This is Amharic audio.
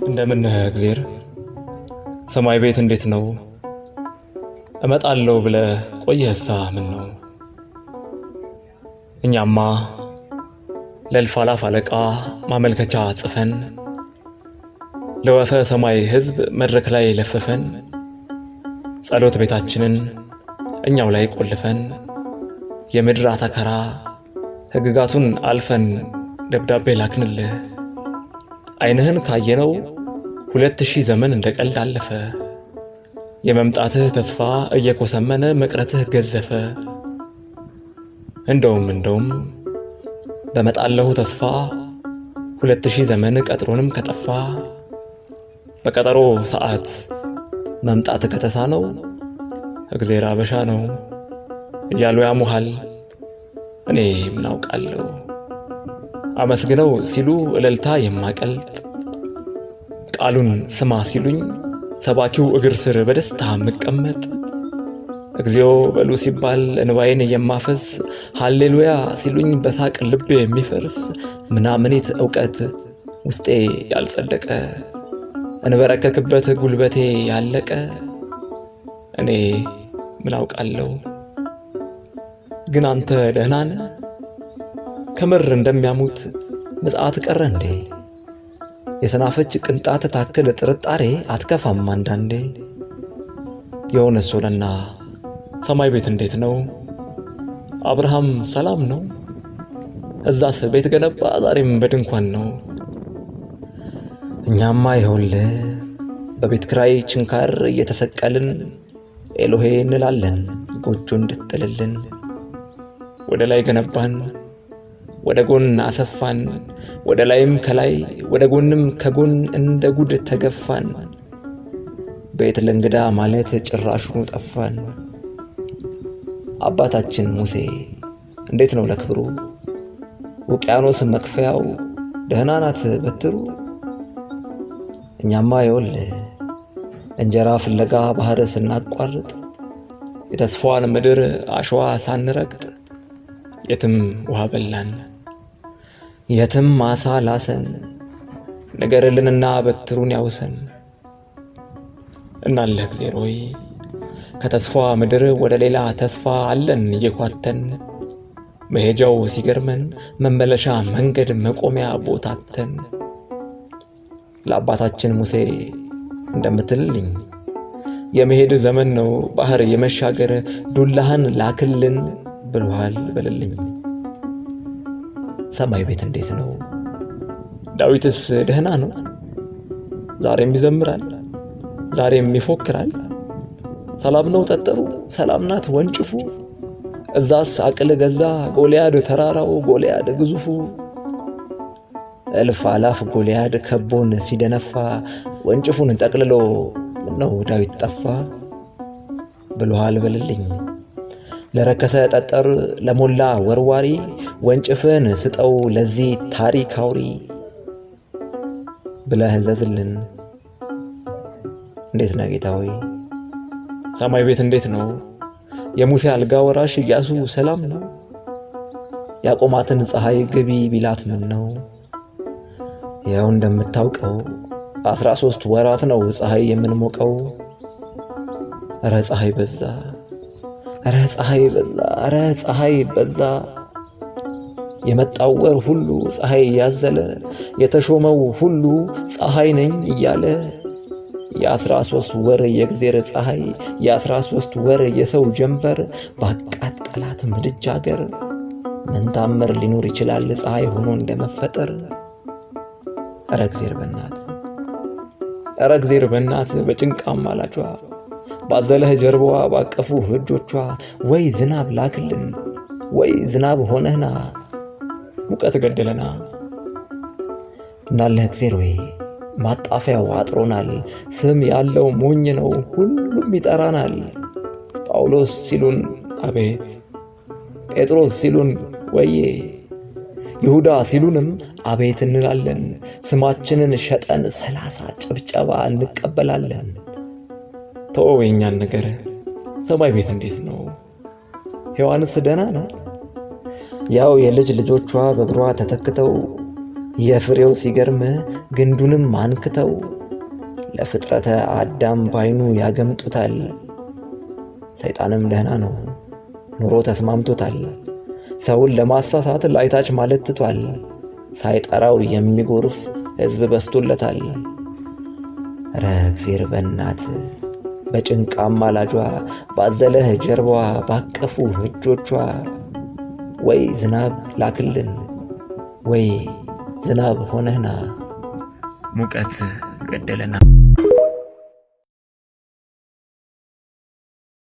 እንደምን እግዚአብሔር ሰማይ ቤት እንዴት ነው? እመጣለሁ ብለህ ቆየህሳ ምን ነው? እኛማ ለእልፍ አላፍ አለቃ ማመልከቻ ጽፈን ለወፈ ሰማይ ሕዝብ መድረክ ላይ ለፈፈን ጸሎት ቤታችንን እኛው ላይ ቆልፈን የምድር አተካራ ሕግጋቱን አልፈን ደብዳቤ ላክንልህ። ዓይንህን ካየነው 2000 ዘመን እንደ ቀልድ አለፈ። የመምጣትህ ተስፋ እየኮሰመነ መቅረትህ ገዘፈ። እንደውም በመጣለሁ ተስፋ 2000 ዘመን ቀጥሮንም ከጠፋ በቀጠሮ ሰዓት መምጣት ከተሳነው እግዚአብሔር አበሻ ነው እያሉ ያሙሃል። እኔ ምን አውቃለሁ? አመስግነው ሲሉ እልልታ የማቀልጥ ቃሉን ስማ ሲሉኝ ሰባኪው እግር ስር በደስታ መቀመጥ እግዚኦ በሉ ሲባል እንባዬን የማፈስ ሃሌሉያ ሲሉኝ በሳቅ ልቤ የሚፈርስ ምናምኒት ዕውቀት ውስጤ ያልጸደቀ እንበረከክበት ጉልበቴ ያለቀ እኔ ምን አውቃለሁ? ግን አንተ ደህና ነህ? ከምር እንደሚያሙት ምጽአት ቀረ እንዴ? የሰናፈች ቅንጣት ታክል ጥርጣሬ አትከፋም አንዳንዴ። የሆነ ሶለና ሰማይ ቤት እንዴት ነው? አብርሃም ሰላም ነው? እዛስ ቤት ገነባ ዛሬም በድንኳን ነው። እኛማ ይኸውልህ በቤት ክራይ ችንካር እየተሰቀልን ኤሎሄ እንላለን ጎጆ እንድትጥልልን። ወደ ላይ ገነባን ወደ ጎን አሰፋን፣ ወደ ላይም ከላይ ወደ ጎንም ከጎን እንደ ጉድ ተገፋን። ቤት ለእንግዳ ማለት ጭራሹን ጠፋን። አባታችን ሙሴ እንዴት ነው ለክብሩ? ውቅያኖስ መክፈያው ደህና ናት በትሩ? እኛማ ይኸውልህ እንጀራ ፍለጋ ባህር ስናቋርጥ የተስፋዋን ምድር አሸዋ ሳንረግጥ የትም ውሃ በላን የትም ማሳ ላሰን። ንገርልንና በትሩን ያውሰን። እናለህ እግዚአብሔር ሆይ ከተስፋ ምድር ወደ ሌላ ተስፋ አለን እየኳተን። መሄጃው ሲገርመን መመለሻ መንገድ መቆሚያ ቦታተን። ለአባታችን ሙሴ እንደምትልልኝ የመሄድ ዘመን ነው ባህር የመሻገር ዱላህን ላክልን ብሏል በልልኝ። ሰማይ ቤት እንዴት ነው? ዳዊትስ ደህና ነው? ዛሬም ይዘምራል፣ ዛሬም ይፎክራል። ሰላም ነው ጠጠሩ፣ ሰላም ናት ወንጭፉ። እዛስ አቅል ገዛ ጎልያድ ተራራው ጎልያድ ግዙፉ። እልፍ አላፍ ጎልያድ ከቦን ሲደነፋ ወንጭፉን ጠቅልሎ ምነው ዳዊት ጠፋ ብሏል በልልኝ። ለረከሰ ጠጠር ለሞላ ወርዋሪ ወንጭፍን ስጠው ለዚህ ታሪክ አውሪ ብለህ ዘዝልን። እንዴት ነህ ጌታ ሆይ? ሰማይ ቤት እንዴት ነው? የሙሴ አልጋ ወራሽ ኢያሱ ሰላም ነው? ያቆማትን ፀሐይ ግቢ ቢላት ምን ነው? ያው እንደምታውቀው 13 ወራት ነው ፀሐይ የምንሞቀው። ኧረ ፀሐይ በዛ፣ ኧረ ፀሐይ በዛ፣ ኧረ ፀሐይ በዛ። የመጣው ወር ሁሉ ፀሐይ ያዘለ የተሾመው ሁሉ ፀሐይ ነኝ እያለ የ13 ወር የእግዚአብሔር ፀሐይ የ13 ወር የሰው ጀንበር ባቃጠላት ምድጃ አገር ምን ታምር ሊኖር ይችላል ፀሐይ ሆኖ እንደመፈጠር? ኧረ እግዚአብሔር በእናት፣ ኧረ እግዚአብሔር በእናት በጭንቃም አላጇ ባዘለህ ጀርባዋ ባቀፉ እጆቿ ወይ ዝናብ ላክልን ወይ ዝናብ ሆነህና ሙቀት ገደለና። እናለህ እግዚአብሔር ወይ ማጣፊያው አጥሮናል። ስም ያለው ሞኝ ነው ሁሉም ይጠራናል። ጳውሎስ ሲሉን አቤት፣ ጴጥሮስ ሲሉን ወዬ፣ ይሁዳ ሲሉንም አቤት እንላለን። ስማችንን ሸጠን 30 ጭብጨባ እንቀበላለን። ተወው የኛን ነገር። ሰማይ ቤት እንዴት ነው? ሔዋንስ ደህና ናት? ያው የልጅ ልጆቿ በእግሯ ተተክተው የፍሬው ሲገርም ግንዱንም አንክተው ለፍጥረተ አዳም ባይኑ ያገምጡታል። ሰይጣንም ደህና ነው ኑሮ ተስማምቶታል። ሰውን ለማሳሳት ላይታች ማለት ትቷል። ሳይጠራው የሚጎርፍ ሕዝብ በስቶለታል። ኧረ እግዜር በእናት በጭንቅ አማላጇ ባዘለህ ጀርባዋ ባቀፉ እጆቿ ወይ ዝናብ ላክልን ወይ ዝናብ ሆነህና ሙቀት ገደለና